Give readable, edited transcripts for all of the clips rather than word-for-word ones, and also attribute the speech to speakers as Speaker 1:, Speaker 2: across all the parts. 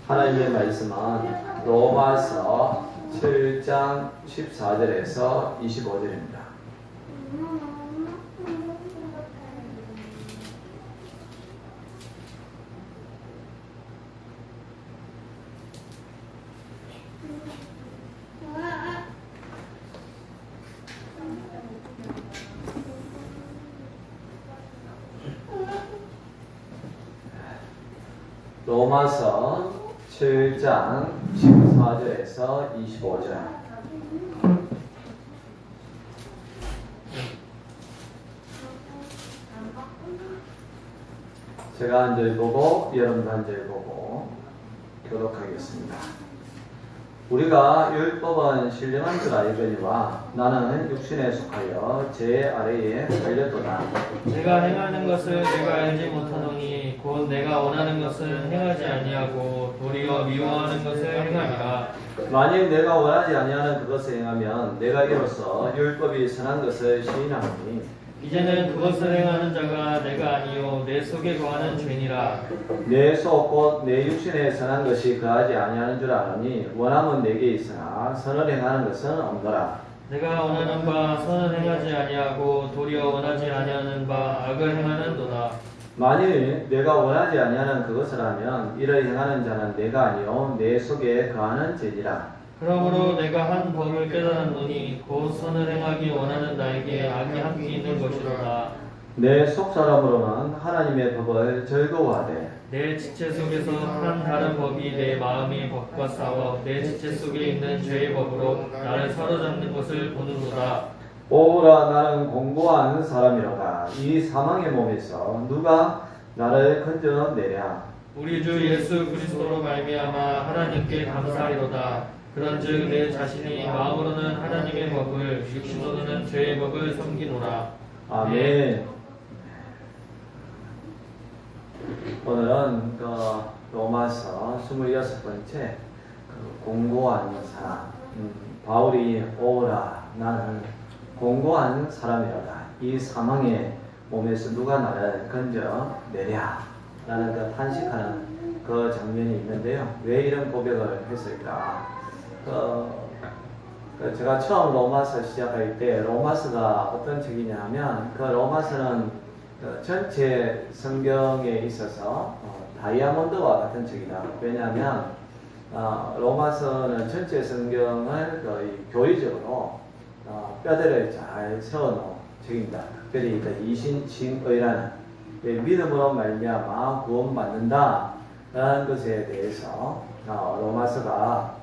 Speaker 1: 하나님의 말씀은 로마서 7장 14절에서 25절입니다. 로마서 7장 14절에서 25절. 제가 한 절 보고 여러분도 한 절 보고 교독하겠습니다. 우리가 율법은 신령한 줄 알거니와 나는 육신에 속하여 제 아래에 달렸도다.
Speaker 2: 내가 행하는 것을 내가 알지 못하노니 곧 내가 원하는 것을 행하지 아니하고 도리어 미워하는 것을 행하니라.
Speaker 1: 만일 내가 원하지 아니하는 그것을 행하면 내가 이로써 율법이 선한 것을 시인하노니
Speaker 2: 이제는 그것을 행하는 자가 내가 아니요 내 속에 거하는 죄니라.
Speaker 1: 내 속 곧 내 육신에 선한 것이 거하지 아니하는 줄 아노니 원함은 내게 있으나 선을 행하는 것은 없노라.
Speaker 2: 내가 원하는 바 선을 행하지 아니하고 도리어 원하지 아니하는 바 악을 행하는도다.
Speaker 1: 만일 내가 원하지 아니하는 그것을 하면 이를 행하는 자는 내가 아니요 내 속에 거하는 죄니라.
Speaker 2: 그러므로 내가 한 법을 깨달았노니 곧 선을 행하기 원하는 나에게 악이 함께 있는 것이로다.
Speaker 1: 내 속사람으로는 하나님의 법을 즐거워하되
Speaker 2: 내 지체 속에서 한 다른 법이 내 마음이 법과 싸워 내 지체 속에 있는 죄의 법으로 나를 사로잡는 것을 보는도다.
Speaker 1: 오라 나는 공고한 사람이로다. 이 사망의 몸에서 누가 나를 건져내랴.
Speaker 2: 우리 주 예수 그리스도로 말미암아 하나님께 감사하리로다. 그런즉 내 자신이 마음으로는 하나님의 법을 육신으로는 죄의 법을 섬기노라.
Speaker 1: 아멘. 오늘은 로마서 26번째 공고한 사람. 바울이 오라 나는 공고한 사람이로다. 이 사망의 몸에서 누가 나를 건져내랴 라는 그 탄식하는 그 장면이 있는데요. 왜 이런 고백을 했을까? 제가 처음 로마서 시작할 때 로마서가 어떤 책이냐 하면 그 로마서는 전체 성경에 있어서 다이아몬드와 같은 책이다. 왜냐하면 로마서는 전체 성경을 거의 교리적으로 뼈대를 잘 세워놓은 책입니다. 특별히 이신칭의라는 믿음으로 말미암아 구원받는다 라는 것에 대해서 로마서가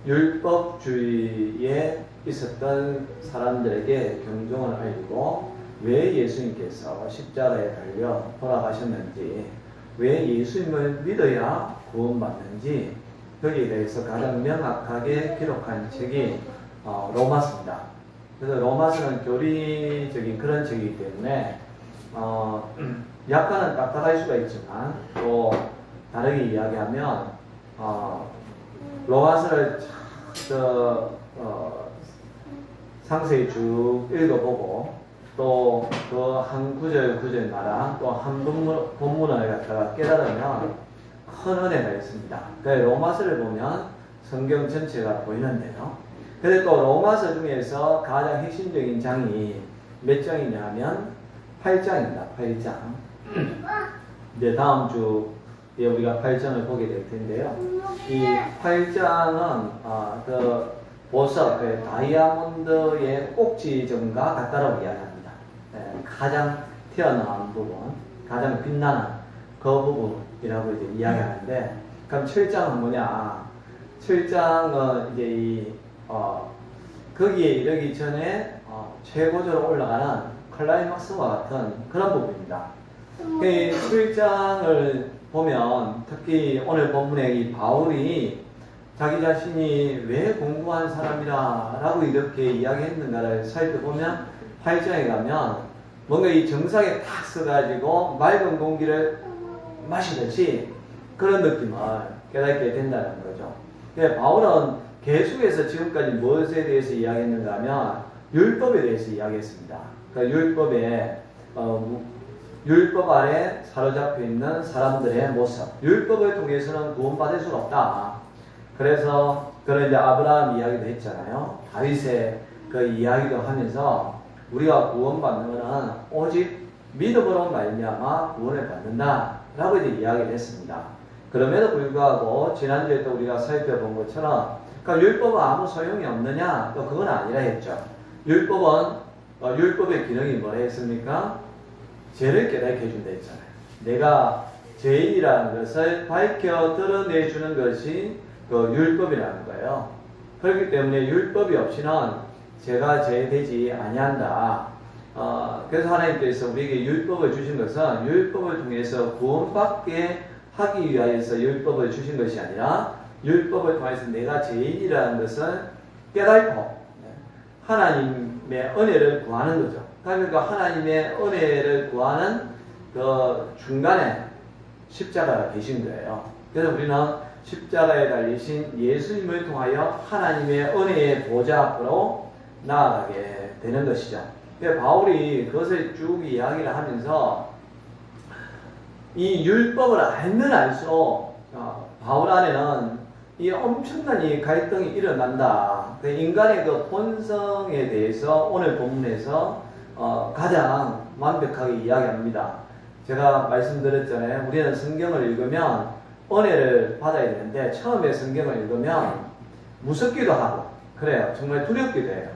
Speaker 1: 율법주의에 있었던 사람들에게 경종을 알리고 왜 예수님께서 십자가에 달려 돌아가셨는지, 왜 예수님을 믿어야 구원받는지 거기에 대해서 가장 명확하게 기록한 책이 로마서입니다. 그래서 로마서는 교리적인 그런 책이기 때문에 약간은 딱딱할 수가 있지만 또 다르게 이야기하면 로마서를 상세히 쭉 읽어보고 또 그 한 구절마다 또 한 본문을 갖다가 깨달으면 큰 은혜가 있습니다. 그러니까 로마서를 보면 성경 전체가 보이는데요. 근데 또 로마서 중에서 가장 핵심적인 장이 몇 장이냐 하면 8장입니다. 8장. 이제 다음 주에 우리가 8장을 보게 될 텐데요. 이 8장은 그 보석, 다이아몬드의 꼭지점과 같다라고 이야기합니다. 가장 튀어나온 부분, 가장 빛나는 그 부분이라고 이제 이야기하는데, 그럼 7장은 뭐냐? 7장은 이제 거기에 이르기 전에 최고조로 올라가는 클라이막스와 같은 그런 부분입니다. 이 7장을 보면 특히 오늘 본문에 이 바울이 자기 자신이 왜 공고한 사람이라 라고 이렇게 이야기했는가를 살펴보면 8장에 가면 뭔가 이 정상에 탁 서가지고 맑은 공기를 마시듯이 그런 느낌을 깨닫게 된다는 거죠. 바울은 계속해서 지금까지 무엇에 대해서 이야기했는가 하면 율법에 대해서 이야기했습니다. 그러니까 율법에 율법 아래 사로잡혀 있는 사람들의 모습. 율법을 통해서는 구원받을 수는 없다. 그래서 그런 이제 아브라함 이야기도 했잖아요. 다윗의 그 이야기도 하면서 우리가 구원받는 것은 오직 믿음으로 말미암아 구원을 받는다라고 이제 이야기를 했습니다. 그럼에도 불구하고 지난주에 또 우리가 살펴본 것처럼 그러니까 율법은 아무 소용이 없느냐? 또 그건 아니라 했죠. 율법의 기능이 뭐라 했습니까? 죄를 깨닫게 해준다 했잖아요. 내가 죄인이라는 것을 밝혀 드러내주는 것이 그 율법이라는 거예요. 그렇기 때문에 율법이 없이는 죄가 제되지 아니한다. 그래서 하나님께서 우리에게 율법을 주신 것은 율법을 통해서 구원받게 하기 위하여서 율법을 주신 것이 아니라 율법을 통해서 내가 죄인이라는 것을 깨닫고 하나님의 은혜를 구하는 거죠. 그러니까 하나님의 은혜를 구하는 그 중간에 십자가가 계신 거예요. 그래서 우리는 십자가에 달리신 예수님을 통하여 하나님의 은혜의 보좌 앞으로 나아가게 되는 것이죠. 바울이 그것을 쭉 이야기를 하면서 이 율법을 알면 알수록 바울 안에는 이 엄청난 이 갈등이 일어난다. 인간의 그 본성에 대해서 오늘 본문에서 가장 완벽하게 이야기합니다. 제가 말씀드렸잖아요. 우리는 성경을 읽으면 은혜를 받아야 되는데 처음에 성경을 읽으면 무섭기도 하고 그래요. 정말 두렵기도 해요.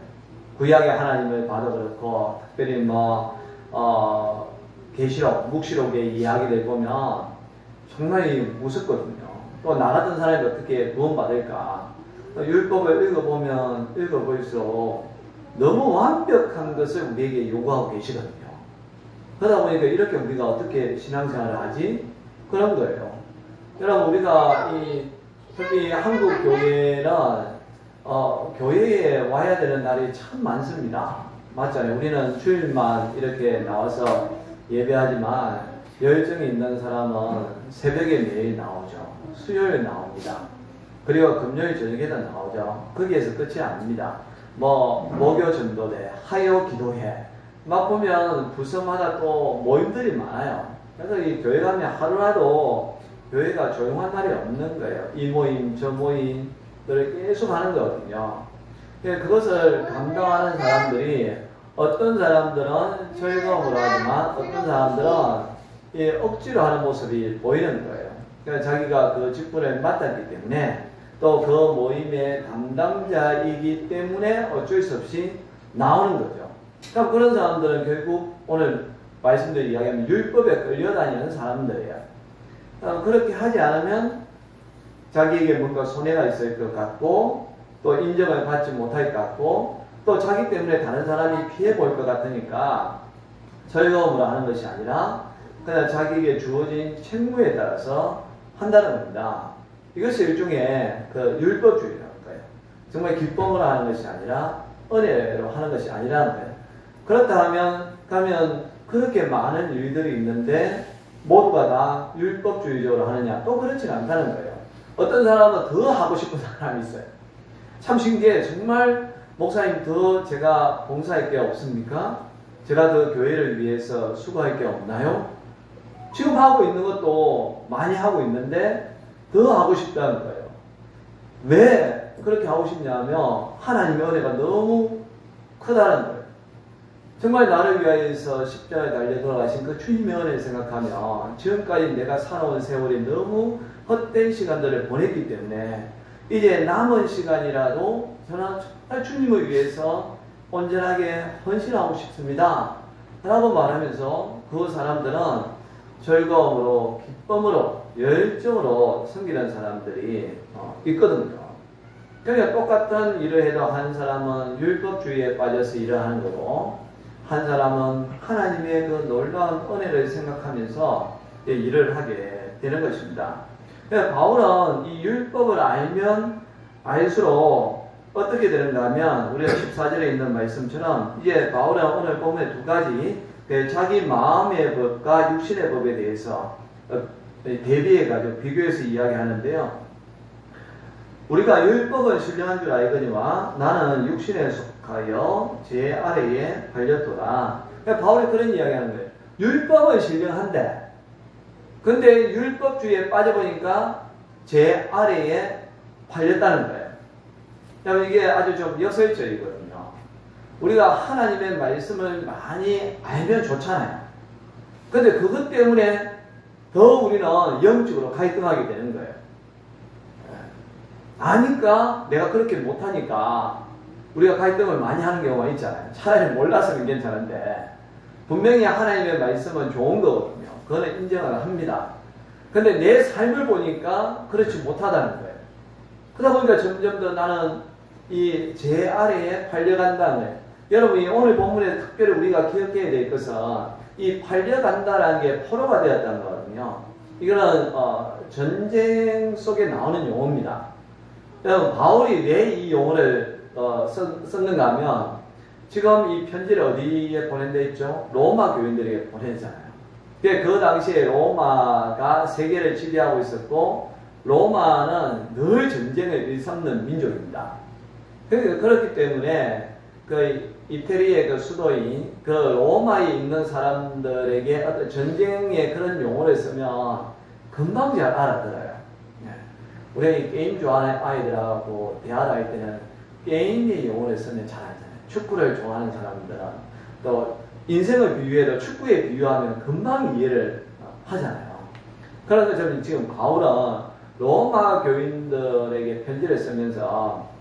Speaker 1: 구약의 하나님을 봐도 그렇고 특별히 계시록, 묵시록의 이야기를 보면 정말 무섭거든요. 또 나 같은 사람이 어떻게 구원받을까? 율법을 읽어볼수록 너무 완벽한 것을 우리에게 요구하고 계시거든요. 그러다 보니까 이렇게 우리가 어떻게 신앙생활을 하지? 그런 거예요. 여러분 우리가 특히 한국 교회는 교회에 와야 되는 날이 참 많습니다. 맞잖아요. 우리는 주일만 이렇게 나와서 예배하지만 열정이 있는 사람은 새벽에 매일 나오죠. 수요일 나옵니다. 그리고 금요일 저녁에도 나오죠. 거기에서 끝이 아닙니다. 목요 전도대, 화요 기도회 막 보면 부서마다 또 모임들이 많아요. 그래서 이 교회 가면 하루라도 교회가 조용한 날이 없는 거예요. 이 모임 저 모임들을 계속 하는 거거든요. 그것을 감당하는 사람들이 어떤 사람들은 즐거움으로 하지만 어떤 사람들은 억지로 하는 모습이 보이는 거예요. 그러니까 자기가 그 직분을 맡았기 때문에 또 그 모임의 담당자이기 때문에 어쩔 수 없이 나오는 거죠. 그러니까 그런 사람들은 결국 오늘 말씀드린 이야기하면 율법에 끌려다니는 사람들이에요. 그렇게 하지 않으면 자기에게 뭔가 손해가 있을 것 같고 또 인정을 받지 못할 것 같고 또 자기 때문에 다른 사람이 피해 볼 것 같으니까 즐거움으로 하는 것이 아니라 그냥 자기에게 주어진 책무에 따라서 한다는 겁니다. 이것이 일종의 그 율법주의라는 거예요. 정말 기쁨으로 하는 것이 아니라 은혜로 하는 것이 아니라는 거예요. 그렇다 가면 그렇게 많은 일들이 있는데 모두가 다 율법주의적으로 하느냐? 또 그렇지 않다는 거예요. 어떤 사람은 더 하고 싶은 사람이 있어요. 참 신기해. 정말 목사님 더 제가 봉사할 게 없습니까? 제가 더 교회를 위해서 수고할 게 없나요? 지금 하고 있는 것도 많이 하고 있는데 더 하고 싶다는 거예요. 왜 그렇게 하고 싶냐면 하나님의 은혜가 너무 크다는 거예요. 정말 나를 위하여서 십자가에 달려 돌아가신 그 주님의 은혜를 생각하면 지금까지 내가 살아온 세월이 너무 헛된 시간들을 보냈기 때문에 이제 남은 시간이라도 저는 정말 주님을 위해서 온전하게 헌신하고 싶습니다. 라고 말하면서 그 사람들은 즐거움으로, 기쁨으로, 열정으로 섬기는 사람들이 있거든요. 그러니까 똑같은 일을 해도 한 사람은 율법주의에 빠져서 일을 하는 거고 한 사람은 하나님의 그 놀라운 은혜를 생각하면서 일을 하게 되는 것입니다. 그러니까 바울은 이 율법을 알면 알수록 어떻게 되는가 하면 우리가 14절에 있는 말씀처럼 이제 바울은 오늘 본문의 두 가지 자기 마음의 법과 육신의 법에 대해서 대비해가지고 비교해서 이야기하는데요. 우리가 율법은 신령한 줄 알거니와 나는 육신에 속하여 제 아래에 팔렸도다. 바울이 그런 이야기하는 거예요. 율법은 신령한데, 근데 율법주의에 빠져보니까 제 아래에 팔렸다는 거예요. 그러면 이게 아주 좀 역설적이거든요. 우리가 하나님의 말씀을 많이 알면 좋잖아요. 근데 그것 때문에 더 우리는 영적으로 갈등하게 되는 거예요. 아니까 내가 그렇게 못하니까 우리가 갈등을 많이 하는 경우가 있잖아요. 차라리 몰라서는 괜찮은데 분명히 하나님의 말씀은 좋은 거거든요. 그거는 인정을 합니다. 근데 내 삶을 보니까 그렇지 못하다는 거예요. 그러다 보니까 점점 더 나는 이 제 아래에 팔려간다는 거예요. 여러분이 오늘 본문에 특별히 우리가 기억해야 될 것은 이 팔려간다라는 게 포로가 되었다는 거거든요. 이거는 전쟁 속에 나오는 용어입니다. 여러분 바울이 왜 이 용어를 썼는가 하면 지금 이 편지를 어디에 보낸다 했죠? 로마 교인들에게 보내잖아요. 그 당시에 로마가 세계를 지배하고 있었고 로마는 늘 전쟁을 일삼는 민족입니다. 그렇기 때문에 그 이태리의 그 수도인 그 로마에 있는 사람들에게 어떤 전쟁의 그런 용어를 쓰면 금방 잘 알아들어요. 우리 게임 좋아하는 아이들하고 대화를 할 때는 게임의 용어를 쓰면 잘 알잖아요. 축구를 좋아하는 사람들은 또 인생을 비유해도 축구에 비유하면 금방 이해를 하잖아요. 그래서 저는 지금 바울은 로마 교인들에게 편지를 쓰면서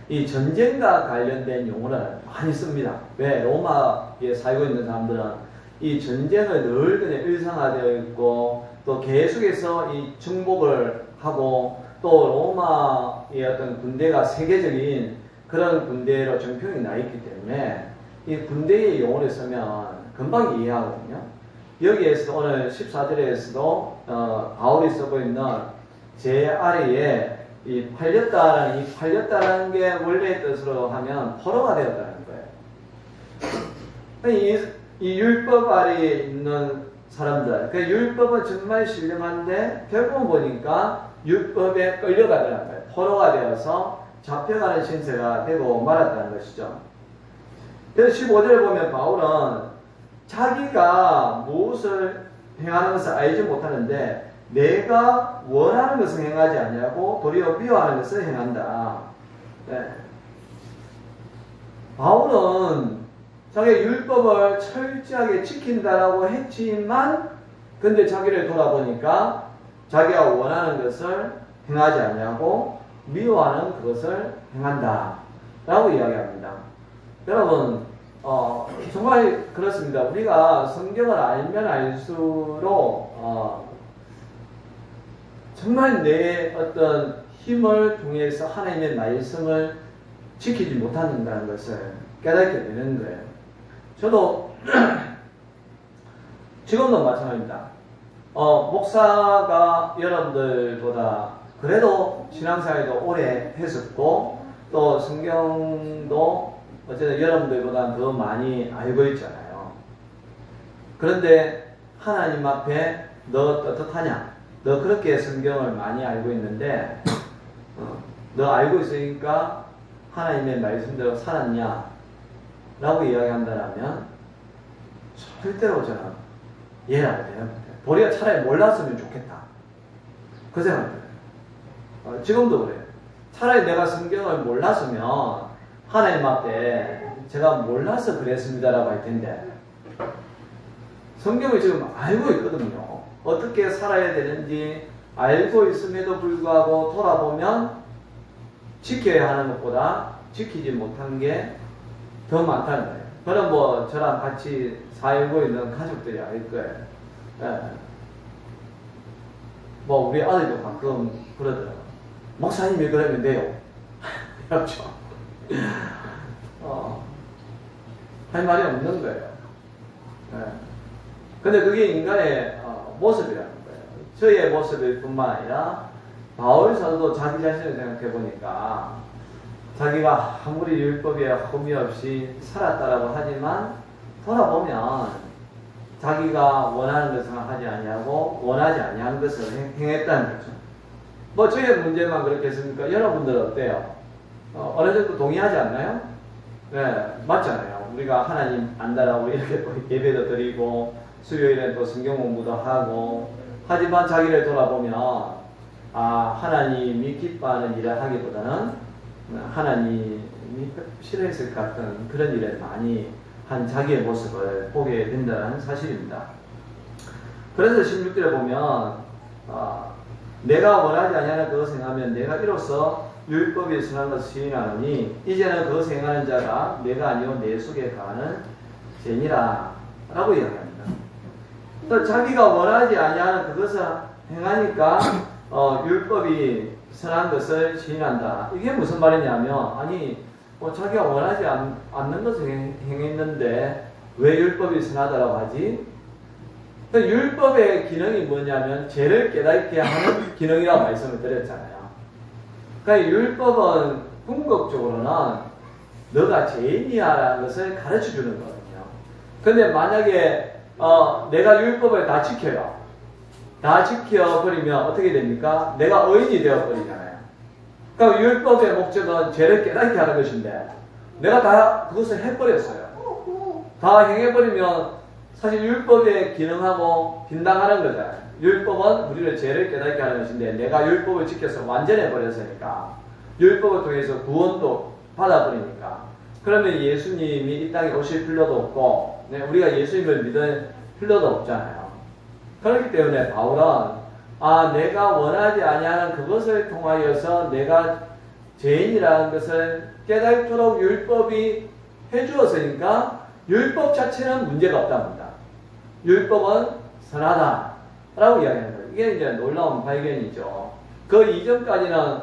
Speaker 1: 이 전쟁과 관련된 용어를 많이 씁니다. 왜? 로마에 살고 있는 사람들은 이 전쟁을 늘 그냥 일상화되어 있고 또 계속해서 이 정복을 하고 또 로마의 어떤 군대가 세계적인 그런 군대로 정평이 나 있기 때문에 이 군대의 용어를 쓰면 금방 이해하거든요. 여기에서 오늘 14절에서도 바울이 쓰고 있는 제 아래에 이 팔렸다라는 게 원래의 뜻으로 하면 포로가 되었다는 거예요. 이 율법 아래에 있는 사람들, 그 율법은 정말 신령한데 결국은 보니까 율법에 끌려가더라는 거예요. 포로가 되어서 잡혀가는 신세가 되고 말았다는 것이죠. 그래서 15절을 보면 바울은 자기가 무엇을 행하는 것을 알지 못하는데 내가 원하는 것을 행하지 않냐고 도리어 미워하는 것을 행한다. 네. 바울은 자기가 율법을 철저하게 지킨다라고 했지만 근데 자기를 돌아보니까 자기가 원하는 것을 행하지 않냐고 미워하는 그것을 행한다 라고 이야기합니다. 여러분 정말 그렇습니다. 우리가 성경을 알면 알수록 정말 내 어떤 힘을 통해서 하나님의 말씀을 지키지 못한다는 것을 깨닫게 되는 거예요. 저도 지금도 마찬가지입니다. 목사가 여러분들보다 그래도 신앙생활도 오래 했었고 또 성경도 어쨌든 여러분들보다 더 많이 알고 있잖아요. 그런데 하나님 앞에 너 떳떳하냐? 너 그렇게 성경을 많이 알고 있는데 너 알고 있으니까 하나님의 말씀대로 살았냐? 라고 이야기한다면 절대로 저는 이해를 못해요. 도리어 차라리 몰랐으면 좋겠다. 그 생각이 들어요. 지금도 그래요. 차라리 내가 성경을 몰랐으면 하나님 앞에 제가 몰라서 그랬습니다라고 할 텐데 성경을 지금 알고 있거든요. 어떻게 살아야 되는지 알고 있음에도 불구하고 돌아보면 지켜야 하는 것보다 지키지 못한 게 더 많다는 거예요. 그럼 뭐 저랑 같이 살고 있는 가족들이 알 거예요. 예. 뭐 우리 아들도 가끔 그러더라고요. 목사님이 그러면 돼요. 그렇죠. 할 말이 없는 거예요. 예. 근데 그게 인간의 모습이라는 거예요. 저의 모습일 뿐만 아니라 바울 사도도 자기 자신을 생각해 보니까 자기가 아무리 율법에 흠이 없이 살았다라고 하지만 돌아보면 자기가 원하는 것을 하지 아니하고 원하지 아니한 것을 행했다는 거죠. 뭐 저의 문제만 그렇겠습니까? 여러분들은 어때요? 어느 정도 동의하지 않나요? 네, 맞잖아요. 우리가 하나님 안다라고 이렇게 예배도 드리고 수요일엔 또 성경 공부도 하고, 하지만 자기를 돌아보면 하나님이 기뻐하는 일을 하기보다는 하나님이 싫어했을 것 같은 그런 일을 많이 한 자기의 모습을 보게 된다는 사실입니다. 그래서 16절에 보면 내가 원하지 아니하는 그것을 행하면 내가 이로써 율법이 선한 것을 시인하노니 이제는 그것을 행하는 자가 내가 아니요 내 속에 거하는 죄니라 라고 이야기합니다. 또 자기가 원하지 아니하는 그것을 행하니까 율법이 선한 것을 시인한다. 이게 무슨 말이냐면 자기가 원하지 않는 것을 행했는데 왜 율법이 선하다고 하지? 율법의 기능이 뭐냐면 죄를 깨닫게 하는 기능이라고 말씀을 드렸잖아요. 그러니까 율법은 궁극적으로는 너가 죄인이야라는 것을 가르쳐 주는 거거든요. 근데 만약에 내가 율법을 다 지켜요. 다 지켜버리면 어떻게 됩니까? 내가 의인이 되어버리잖아요. 그러니까 율법의 목적은 죄를 깨닫게 하는 것인데 내가 다 그것을 해버렸어요. 다 행해버리면 사실 율법의 기능하고 빈당하는 거잖아요. 율법은 우리를 죄를 깨닫게 하는 것인데 내가 율법을 지켜서 완전해버렸으니까 율법을 통해서 구원도 받아버리니까 그러면 예수님이 이 땅에 오실 필요도 없고 우리가 예수님을 믿을 필요도 없잖아요. 그렇기 때문에 바울은 내가 원하지 아니하는 그것을 통하여서 내가 죄인이라는 것을 깨닫도록 율법이 해주었으니까 율법 자체는 문제가 없답니다. 율법은 선하다라고 이야기하는 거예요. 이게 이제 놀라운 발견이죠. 그 이전까지는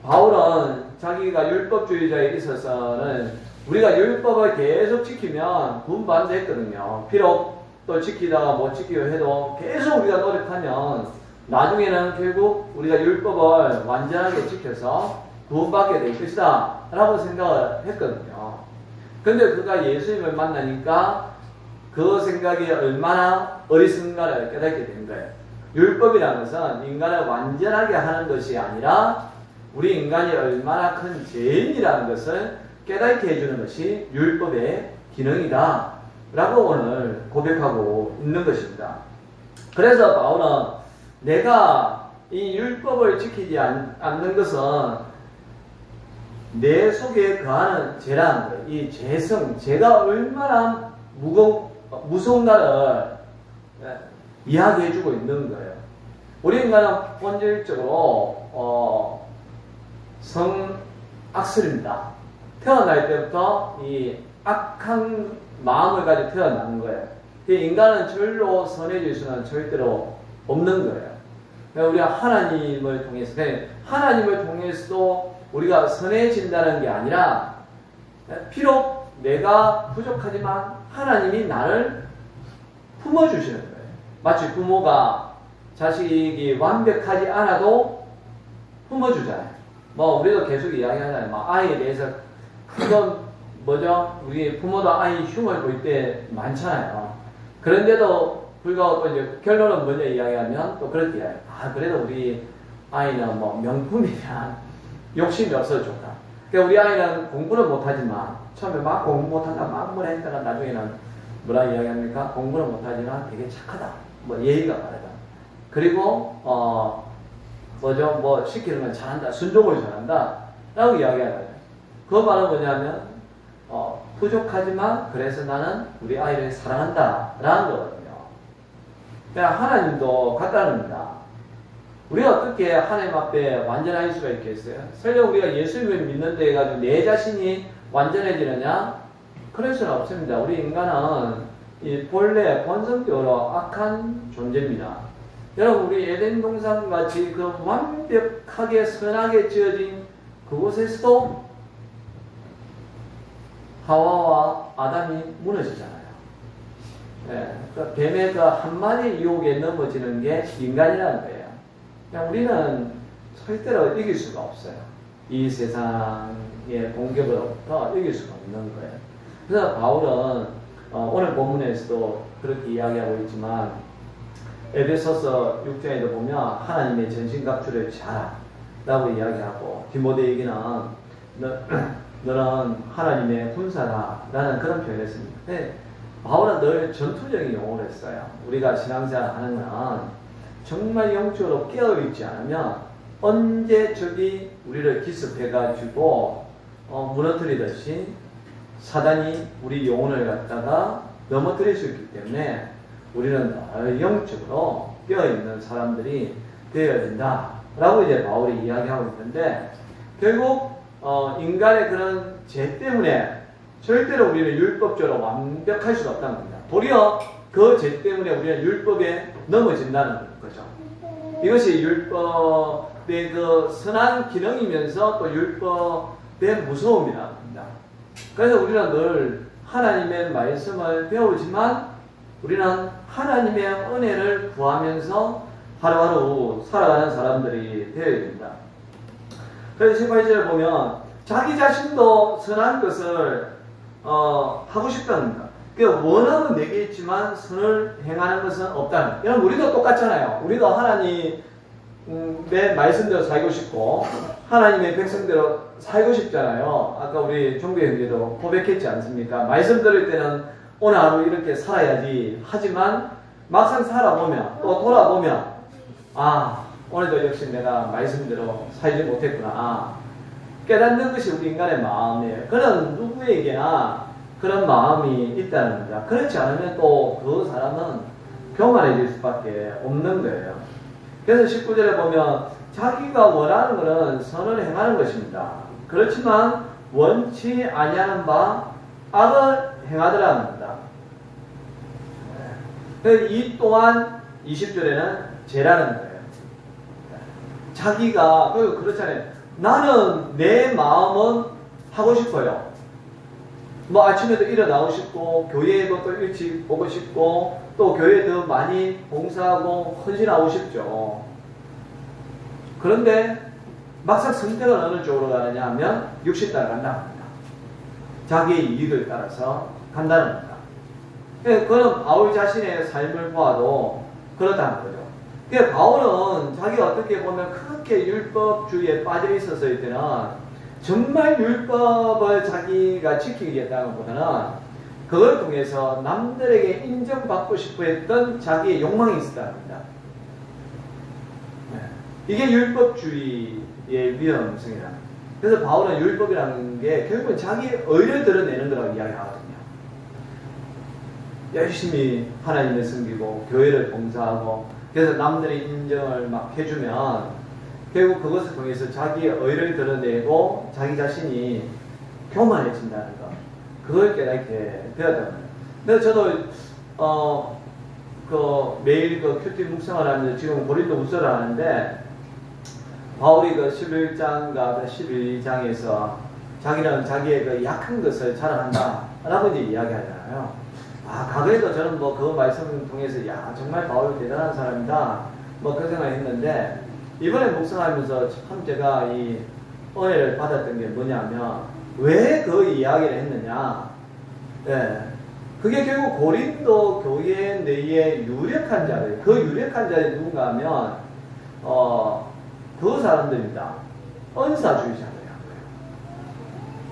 Speaker 1: 바울은 자기가 율법주의자에 있어서는 우리가 율법을 계속 지키면 구원받는다했거든요. 비록 또 지키다가 못 지키려 해도 계속 우리가 노력하면 나중에는 결국 우리가 율법을 완전하게 지켜서 구원받게 될 것이다 라고 생각을 했거든요. 근데 그가 예수님을 만나니까 그 생각이 얼마나 어리석은가를 깨닫게 된 거예요. 율법이라는 것은 인간을 완전하게 하는 것이 아니라 우리 인간이 얼마나 큰 죄인이라는 것을 깨닫게 해주는 것이 율법의 기능이다 라고 오늘 고백하고 있는 것입니다. 그래서 바울은 내가 이 율법을 지키지 않는 것은 내 속에 거하는 죄라는 거예요. 이 죄성, 죄가 얼마나 무서운가를 이야기해주고 있는 거예요. 우리 인간은 본질적으로 성악설입니다. 태어날 때부터 이 악한 마음을 가지고 태어나는 거예요. 인간은 절로 선해질 수는 절대로 없는 거예요. 우리가 하나님을 통해서, 하나님을 통해서도 우리가 선해진다는 게 아니라, 비록 내가 부족하지만 하나님이 나를 품어주시는 거예요. 마치 부모가 자식이 완벽하지 않아도 품어주잖아요. 우리도 계속 이야기하잖아요. 아이에 대해서 그건 우리 부모도 아이 흉을 볼 때 많잖아요. 그런데도 불구하고 또 이제 결론은 먼저 이야기하면 또 그렇게 이야기해요. 그래도 우리 아이는 명품에 대한 욕심이 없어서 좋다. 그러니까 우리 아이는 공부는 못하지만 처음에 막 공부 못한다, 막 뭐라 했다가 나중에는 뭐라 이야기합니까? 공부는 못하지만 되게 착하다. 예의가 바르다. 그리고 시키는 건 잘한다. 순종을 잘한다. 라고 이야기하잖아요. 그 말은 뭐냐면 부족하지만 그래서 나는 우리 아이를 사랑한다 라는 거거든요. 그냥 하나님도 같다는겁니다. 우리가 어떻게 하나님 앞에 완전할 수가 있겠어요? 설령 우리가 예수님을 믿는데 해가지고 내 자신이 완전해지느냐? 그럴 수는 없습니다. 우리 인간은 본래 본성적으로 악한 존재입니다. 여러분, 우리 에덴 동산 같이 그 완벽하게 선하게 지어진 그곳에서도 하와와 아담이 무너지잖아요. 그 뱀의 그 한마디 유혹에 넘어지는 게 인간이라는 거예요. 그냥 우리는 절대로 이길 수가 없어요. 이 세상의 공격으로부터 이길 수가 없는 거예요. 그래서 바울은 오늘 본문에서도 그렇게 이야기하고 있지만 에베소서 6장에도 보면 하나님의 전신갑주를 차라 라고 이야기하고 디모데에게는 너는 하나님의 군사다 라는 그런 표현을 했습니다. 바울은 늘 전투적인 용어를 써요. 우리가 신앙생활 하는 건 정말 영적으로 깨어있지 않으면 언제 적이 우리를 기습해가지고 무너뜨리듯이 사단이 우리 영혼을 갖다가 넘어뜨릴 수 있기 때문에 우리는 늘 영적으로 깨어있는 사람들이 되어야 된다라고 이제 바울이 이야기하고 있는데, 결국 인간의 그런 죄 때문에 절대로 우리는 율법적으로 완벽할 수가 없다는 겁니다. 도리어 그 죄 때문에 우리는 율법에 넘어진다는 거죠. 이것이 율법의 그 선한 기능이면서 또 율법의 무서움이라는 겁니다. 그래서 우리는 늘 하나님의 말씀을 배우지만 우리는 하나님의 은혜를 구하면서 하루하루 살아가는 사람들이 되어야 됩니다. 그래서 18절에 보면 자기 자신도 선한 것을 하고 싶답니다. 그러니까 원함은 내게 있지만 선을 행하는 것은 없다는. 이런 우리도 똑같잖아요. 우리도 하나님의 말씀대로 살고 싶고 하나님의 백성대로 살고 싶잖아요. 아까 우리 종교 형제도 고백했지 않습니까? 말씀 들을 때는 오늘 하루 이렇게 살아야지 하지만 막상 살아보면 또 돌아보면 오늘도 역시 내가 말씀대로 살지 못했구나 깨닫는 것이 우리 인간의 마음이에요. 그런 누구에게나 그런 마음이 있다는 겁니다. 그렇지 않으면 또 그 사람은 교만해질 수밖에 없는 거예요. 그래서 19절에 보면 자기가 원하는 것은 선을 행하는 것입니다. 그렇지만 원치 아니하는 바 악을 행하더라는 겁니다. 이 또한 20절에는 죄라는 거예요. 자기가 그렇잖아요. 나는 내 마음은 하고 싶어요. 뭐 아침에도 일어나고 싶고 교회에도 또 일찍 오고 싶고 또 교회에 더 많이 봉사하고 헌신하고 싶죠. 그런데 막상 선택은 어느 쪽으로 가느냐 하면 육신 따라 간다는 겁니다. 자기의 이익을 따라서 간다는 겁니다. 그건 바울 자신의 삶을 보아도 그렇다는 거죠. 그러니까 바울은 자기가 어떻게 보면 그렇게 율법주의에 빠져 있었을 때는 정말 율법을 자기가 지키겠다는 것보다는 그걸 통해서 남들에게 인정받고 싶어 했던 자기의 욕망이 있었다는 겁니다. 이게 율법주의의 위험성이라는 거예요. 그래서 바울은 율법이라는 게 결국은 자기의 의를 드러내는 거라고 이야기하거든요. 열심히 하나님을 섬기고 교회를 봉사하고 그래서 남들의 인정을 막 해주면 결국 그것을 통해서 자기의 의를 드러내고 자기 자신이 교만해진다는 것, 그걸 깨닫게 되었다는 거예요. 그래서 저도 매일 큐티 묵상을 하는데 지금 고린도 후서를 하는데 바울이 11장과 12장에서 자기는 자기의 그 약한 것을 자랑한다 라고 이제 이야기하잖아요. 과거에도 저는 그 말씀을 통해서 정말 바울 대단한 사람이다 그 생각을 했는데 이번에 묵상하면서 참 제가 이 은혜를 받았던 게 뭐냐면 왜 그 이야기를 했느냐. 그게 결국 고린도 교회 내에 유력한 자들, 그 유력한 자들이 누군가 하면 그 사람들입니다. 은사주의자들이란 거예요.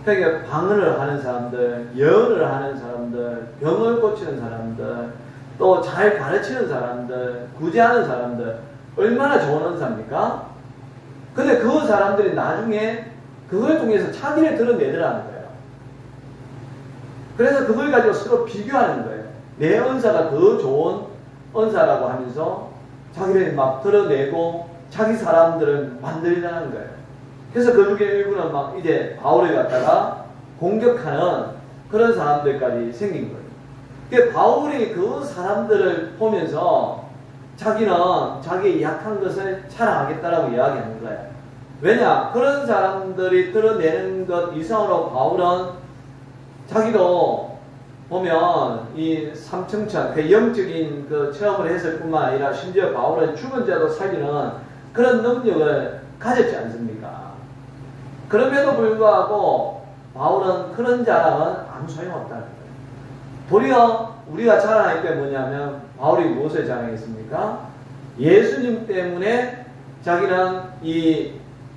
Speaker 1: 그러니까 방언을 하는 사람들, 예언을 하는 사람들, 병을 고치는 사람들, 또 잘 가르치는 사람들, 구제하는 사람들, 얼마나 좋은 은사입니까? 근데 그 사람들이 나중에 그걸 통해서 차기를 드러내더라는 거예요. 그래서 그걸 가지고 서로 비교하는 거예요. 내 은사가 더 좋은 은사라고 하면서 자기를 막 드러내고 자기 사람들을 만들려는 거예요. 그래서 그 중에 일부는 막 이제 바울을 갖다가 공격하는 그런 사람들까지 생긴 거예요. 그러니까 바울이 그 사람들을 보면서 자기는 자기의 약한 것을 자랑하겠다라고 이야기하는 거예요. 왜냐? 그런 사람들이 드러내는 것 이상으로 바울은 자기도 보면 이 삼층천, 그 영적인 그 체험을 했을 뿐만 아니라 심지어 바울은 죽은 자도 살리는 그런 능력을 가졌지 않습니까? 그럼에도 불구하고 바울은 그런 자랑은 아무 소용없다는 거예요. 도리어 우리가 자랑할 게 뭐냐면 바울이 무엇을 자랑했습니까? 예수님 때문에 자기는 이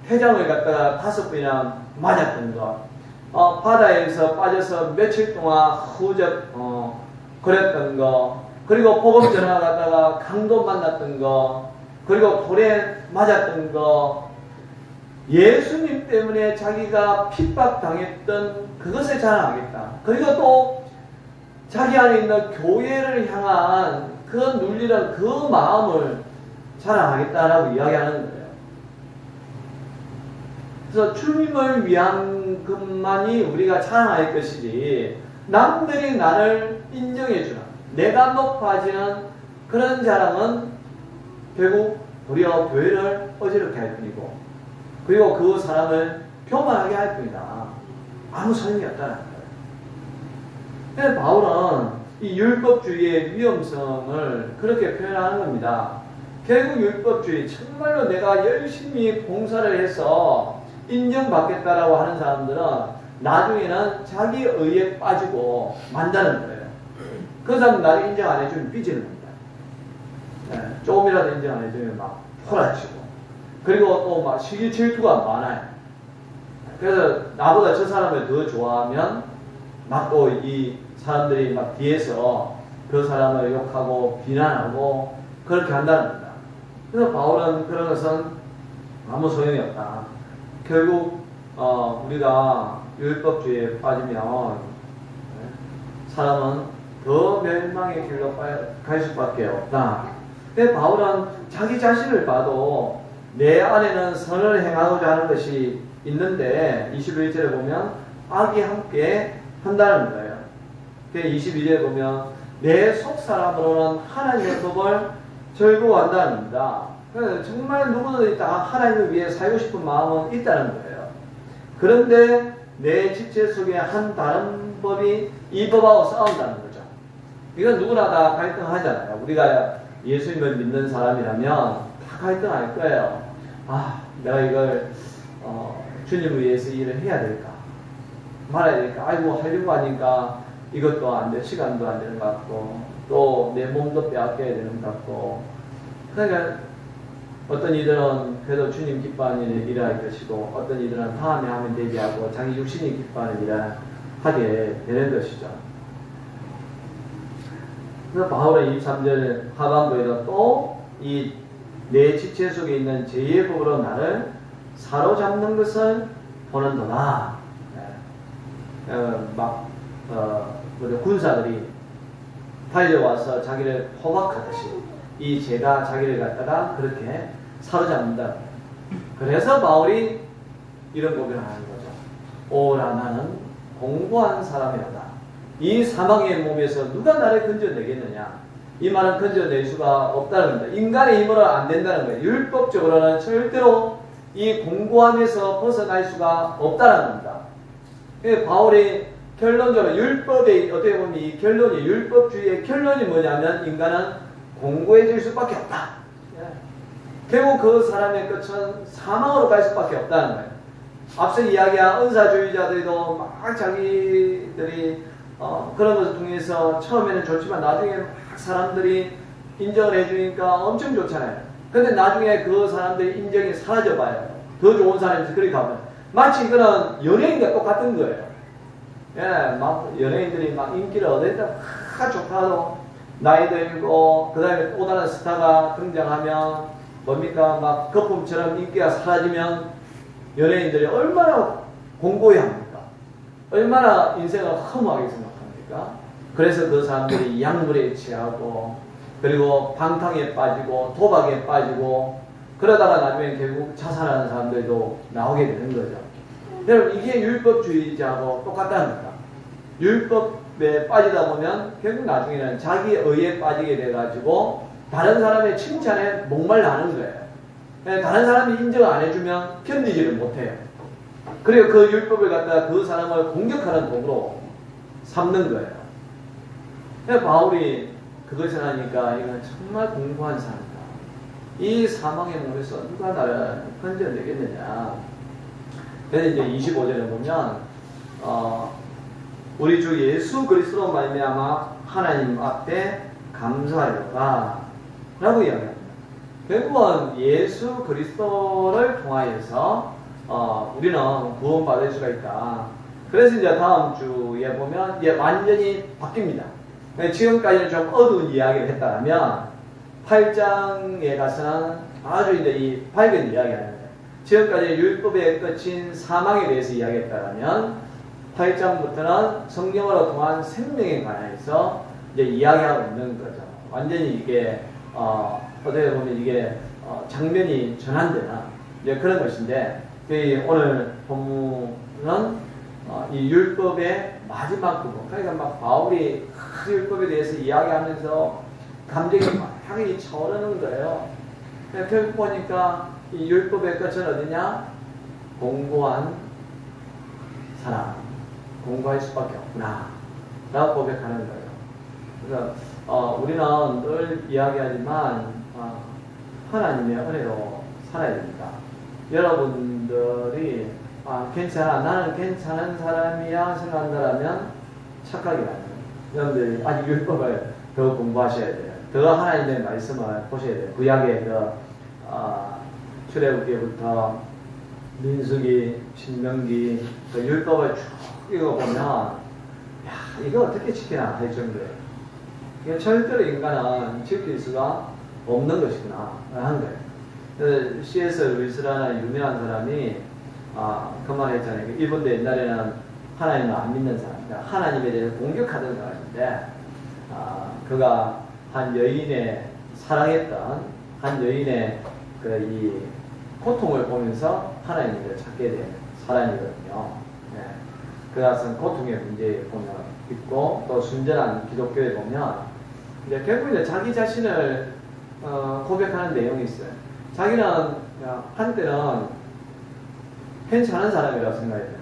Speaker 1: 태장을 갖다가 5번이나 맞았던 것, 바다에서 빠져서 며칠 동안 그랬던 거, 그리고 복음 전하다가 강도 만났던 거, 그리고 돌에 맞았던 거, 예수님 때문에 자기가 핍박당했던 그것을 자랑하겠다. 그리고 또 자기 안에 있는 교회를 향한 그 눌리는 그 마음을 자랑하겠다라고 이야기하는 거예요. 그래서 주님을 위한 것만이 우리가 자랑할 것이지, 남들이 나를 인정해주는, 내가 높아지는 그런 자랑은 결국 도리어 교회를 어지럽게 할 뿐이고, 그리고 그 사람을 교만하게 할 뿐이다. 아무 소용이 없다는 거예요. 그래서 바울은 이 율법주의의 위험성을 그렇게 표현하는 겁니다. 결국 율법주의, 정말로 내가 열심히 봉사를 해서 인정받겠다라고 하는 사람들은 나중에는 자기 의에 빠지고 만다는 거예요. 그 사람 나를 인정 안 해주면 삐지는 겁니다. 네, 조금이라도 인정 안 해주면 막 호라치고, 그리고 또 막 시기 질투가 많아요. 그래서 나보다 저 사람을 더 좋아하면 막 또 이 사람들이 막 뒤에서 그 사람을 욕하고 비난하고 그렇게 한다는 겁니다. 그래서 바울은 그런 것은 아무 소용이 없다. 결국 우리가 율법주의에 빠지면 사람은 더 멸망의 길로 갈 수밖에 없다. 근데 바울은 자기 자신을 봐도 내 안에는 선을 행하고자 하는 것이 있는데 21절에 보면 악이 함께 한다는 거예요. 22절에 보면 내 속사람으로는 하나님의 법을 즐거워한다는 겁니다. 정말 누구든지 다 하나님을 위해 살고 싶은 마음은 있다는 거예요. 그런데 내 지체 속에 한 다른 법이 이 법하고 싸운다는 거죠. 이건 누구나 다 갈등하잖아요. 우리가 예수님을 믿는 사람이라면 다 갈등할 거예요. 아, 내가 이걸 주님을 위해서 일을 해야 될까? 말아야 될까? 아이고, 하려고 하니까 이것도 안 돼, 시간도 안 되는 것 같고, 또 내 몸도 빼앗겨야 되는 것 같고. 그러니까 어떤 이들은 그래도 주님 기뻐하는 일을 할 것이고, 어떤 이들은 다음에 하면 되지 하고 자기 육신이 기뻐하는 일을 하게 되는 것이죠. 그래서 바울은 23절 하반부에도 또 이 내 지체 속에 있는 죄의 법으로 나를 사로잡는 것을 보는도다. 우리 군사들이 달려와서 자기를 포박하듯이 이 죄가 자기를 갖다가 그렇게 사로잡는다. 그래서 바울이 이런 고백을 하는 거죠. 오라, 나는 공고한 사람이로다. 이 사망의 몸에서 누가 나를 건져내겠느냐? 이 말은 건져낼 수가 없다는 겁니다. 인간의 힘으로 안 된다는 거예요. 율법적으로는 절대로 이 공고함에서 벗어날 수가 없다는 겁니다. 바울이 결론적으로 율법의 어떻게 보면 이 결론이 율법주의의 결론이 뭐냐면 인간은 공고해질 수밖에 없다. 결국 그 사람의 끝은 사망으로 갈 수밖에 없다는 거예요. 앞서 이야기한 은사주의자들도 막 자기들이 그런 것을 통해서 처음에는 좋지만 나중에 막 사람들이 인정을 해주니까 엄청 좋잖아요. 근데 나중에 그 사람들의 인정이 사라져봐요. 더 좋은 사람에서 그렇게 가면 마치 이거는 연예인과 똑같은 거예요. 예, 막 연예인들이 막 인기를 얻으니까 막 좋다도 나이 들고 그 다음에 또 다른 스타가 등장하면 뭡니까? 막 거품처럼 인기가 사라지면 연예인들이 얼마나 공고히 합니까? 얼마나 인생을 허무하게 생각합니까? 그래서 그 사람들이 약물에 취하고 그리고 방탕에 빠지고 도박에 빠지고 그러다가 나중에 결국 자살하는 사람들도 나오게 되는 거죠. 여러분, 이게 율법주의자하고 똑같다는 겁니다. 율법에 빠지다 보면 결국 나중에는 자기 의에 빠지게 돼가지고 다른 사람의 칭찬에 목말라하는 거예요. 다른 사람이 인정 안 해주면 견디지를 못해요. 그리고 그 율법을 갖다가 그 사람을 공격하는 도구로 삼는 거예요. 바울이 그것을 하니까 이건 정말 공고한 사람이다. 이 사망의 몸에서 누가 나를 건져내겠느냐. 그래서 이제 25절에 보면 우리 주 예수 그리스도로 말미암아 하나님 앞에 감사하려다 라고 이야기합니다. 결국은 예수 그리스도를 통하여서 우리는 구원받을 수가 있다. 그래서 이제 다음 주에 보면 이제 완전히 바뀝니다. 지금까지는 좀 어두운 이야기를 했다면 8장에 가서는 아주 이제 이 밝은 이야기를 하는 거예요. 지금까지 율법의 끝인 사망에 대해서 이야기했다면 8장부터는 성령으로 통한 생명에 관해서 이제 이야기하고 있는 거죠. 완전히 이게 어떻게 보면 이게 장면이 전환되는 이제 그런 것인데 오늘 본문은 이 율법의 마지막 부분, 그러니까 막 바울이 그 율법에 대해서 이야기하면서 감정이 막 향이 차오르는 거예요. 결국 보니까 이 율법의 끝은 어디냐? 공고한 사람, 공고할 수밖에 없구나 라고 고백하는 거예요. 그래서 우리는 늘 이야기하지만 하나님의 은혜로 살아야 됩니다. 여러분들이 괜찮아, 나는 괜찮은 사람이야 생각한다면 착각이라는 여러분들이 아직 율법을 더 공부하셔야 돼요. 더 하나님의 말씀을 보셔야 돼요. 구약의 출애굽기부터 민수기, 신명기 율법을 쭉 읽어보면 야, 이거 어떻게 지키나 할 정도예요. 이게 절대로 인간은 지킬 수가 없는 것이구나 하는 거예요. C.S. 루이스라는 유명한 사람이 그 말 했잖아요. 이분도 옛날에는 하나님을 안 믿는 사람, 그러니까 하나님에 대해서 공격하던 사람인데 그가 한 여인의 사랑했던 한 여인의 이 고통을 보면서 하나님을 찾게 된 사람이거든요. 네. 그것은 고통의 문제에 보면 있고 또 순전한 기독교에 보면 이제 결국 이제 자기 자신을 고백하는 내용이 있어요. 자기는 한때는 괜찮은 사람이라고 생각해요.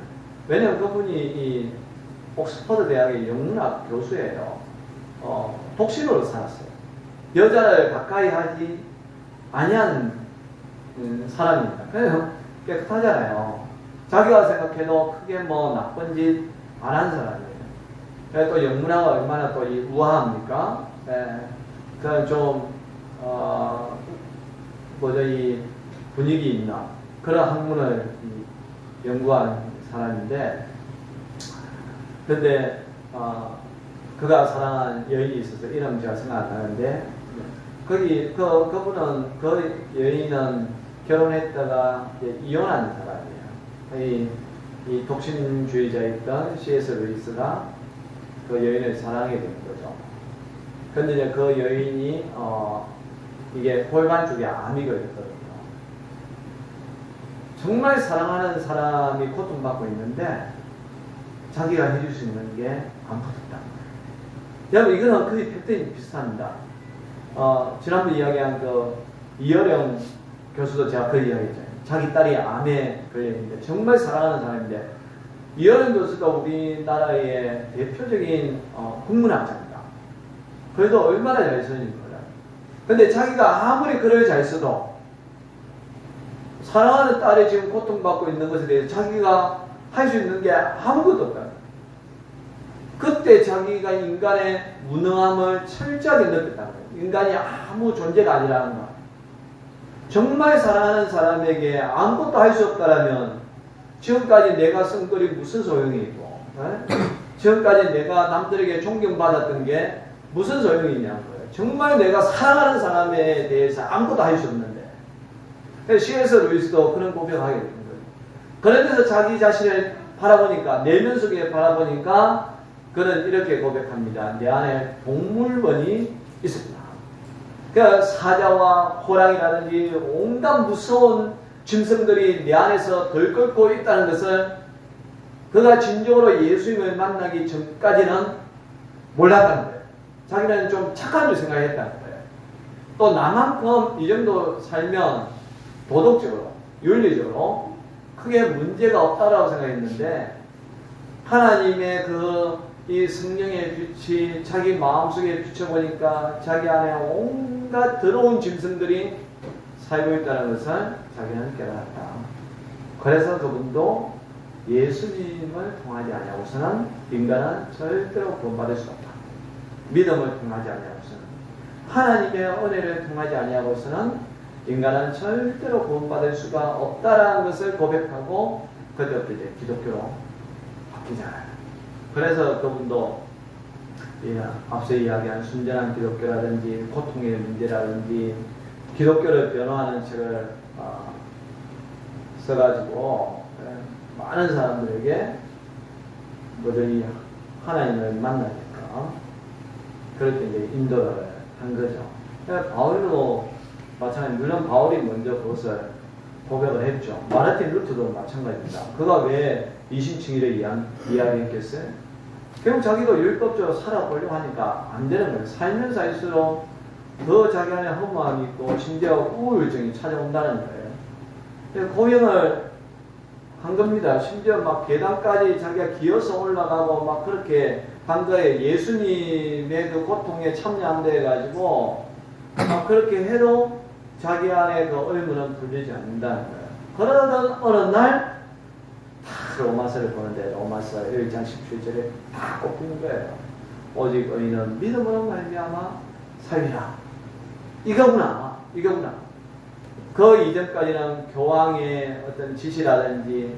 Speaker 1: 왜냐하면 그분이 이 옥스퍼드 대학의 영문학 교수예요. 독신으로 살았어요. 여자를 가까이 하지 아니한 사람입니다. 그래서 깨끗하잖아요. 자기가 생각해도 크게 뭐 나쁜 짓 안 한 사람이에요. 그래서 또 영문화가 얼마나 또 우아합니까? 그냥 좀 이 분위기 있는 그런 학문을 연구한 사람인데, 근데 그가 사랑한 여인이 있어서 이름 제가 생각 안 나는데, 그분은 그 여인은 결혼했다가 이혼한 사람이에요. 이 독신주의자였던 C.S. 루이스가 그 여인을 사랑하게 된 거죠. 근데 이제 그 여인이 이게 골반 쪽에 암이 걸렸거든요. 정말 사랑하는 사람이 고통받고 있는데 자기가 해줄 수 있는 게 아무것도 없다는 거예요. 여러분, 이거는 거의 패턴이 비슷합니다. 지난번 이야기한 그 이어령 교수도 제가 그 이야기했잖아요. 자기 딸이 암에 걸렸는데 정말 사랑하는 사람인데, 이어령 교수가 우리나라의 대표적인 국문학자입니다. 그래도 얼마나 잘 쓰는지 몰라요. 근데 자기가 아무리 글을 잘 써도 사랑하는 딸이 지금 고통받고 있는 것에 대해서 자기가 할 수 있는 게 아무것도 없다. 그때 자기가 인간의 무능함을 철저하게 느꼈다는 거예요. 인간이 아무 존재가 아니라는 거. 정말 사랑하는 사람에게 아무것도 할 수 없다라면 지금까지 내가 쓴 글이 무슨 소용이 있고, 지금까지 내가 남들에게 존경받았던 게 무슨 소용이 있냐는 거예요. 정말 내가 사랑하는 사람에 대해서 아무것도 할 수 없는데. C.S. 루이스도 그런 고백을 하게 되는 거예요. 그런데서 자기 자신을 바라보니까, 내면 속에 바라보니까 그는 이렇게 고백합니다. 내 안에 동물원이 있습니다. 그러니까 사자와 호랑이라든지 온갖 무서운 짐승들이 내 안에서 들끓고 있다는 것을 그가 진정으로 예수님을 만나기 전까지는 몰랐다는 거예요. 자기는 좀 착한 줄 생각했다는 거예요. 또 나만큼 이 정도 살면 도덕적으로, 윤리적으로 크게 문제가 없다라고 생각했는데, 하나님의 이 성령의 빛이 자기 마음속에 비춰보니까 자기 안에 온갖 더러운 짐승들이 살고 있다는 것을 자기는 깨달았다. 그래서 그분도 예수님을 통하지 아니하고서는 인간은 절대로 구원받을 수 없다. 믿음을 통하지 아니하고서는, 하나님의 은혜를 통하지 아니하고서는 인간은 절대로 구원받을 수가 없다라는 것을 고백하고 그때부터 이제 기독교로 바뀌잖아요. 그래서 그분도 앞서 이야기한 순전한 기독교라든지 고통의 문제라든지 기독교를 변호하는 책을 써가지고 많은 사람들에게 모조리 하나님을 만나니까 그렇게 이제 인도를 한 거죠. 바울도 마찬가지, 물론 바울이 먼저 그것을 고백을 했죠. 마르틴 루터도 마찬가지입니다. 그가 왜 이신칭의를 이야기했겠어요? 결국 자기도 율법적으로 살아보려고 하니까 안 되는 거예요. 살면서 할수록 더 자기 안에 허무함이 있고 심지어 우울증이 찾아온다는 거예요. 고행을 한 겁니다. 심지어 막 계단까지 자기가 기어서 올라가고 막 그렇게 한 거에 예수님의 그 고통에 참여한다 해가지고 막 그렇게 해도 자기 안에 그 의무는 풀리지 않는다는 거예요. 그러던 어느 날 다 로마서를 보는데 로마서 1장 17절에 다 꼽히는 거예요. 오직 의인은 믿음으로 말미암아 살리라. 이거구나. 그 이전까지는 교황의 어떤 지시라든지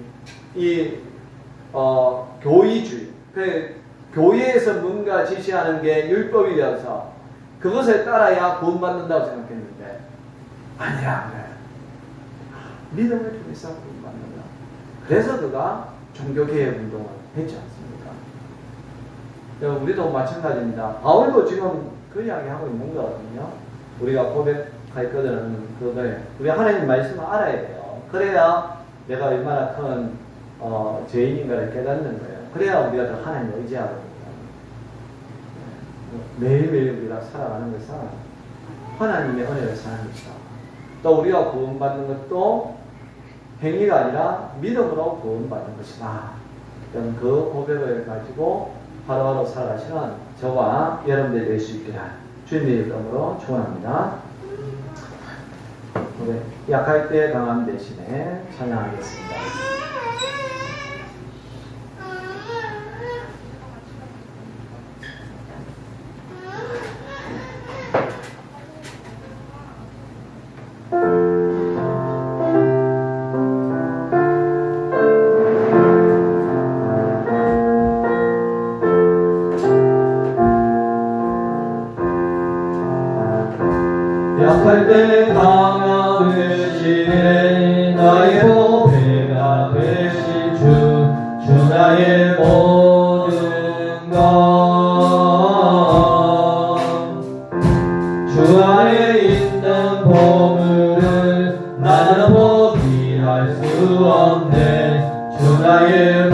Speaker 1: 교의주의, 그 교회에서 뭔가 지시하는 게 율법이 되어서 그것에 따라야 구원받는다고 생각했는데 아니야. 믿음을 통해서 구원받는다. 그래서 그가 종교개혁 운동을 했지 않습니까? 우리도 마찬가지입니다. 바울도 지금 그 이야기하고 있는 거거든요. 우리가 고백했거든. 그걸 우리 하나님 말씀을 알아야 돼요. 그래야 내가 얼마나 큰 죄인인가를 깨닫는 거예요. 그래야 우리가 더 하나님을 의지하거든요. 매일매일 우리가 살아가는 것은 하나님의 은혜를 사는 것이다. 또 우리가 구원받는 것도 행위가 아니라 믿음으로 구원받는 것이다. 이런 그 고백을 가지고 하루하루 살아가시는 저와 여러분들이 될 수 있기를 주님의 이름으로 축원합니다. 우리 약할 때 강함 대신에 찬양하겠습니다. 약할 때 강함 대신에 나의 보배가 되신 주 나의 모든 것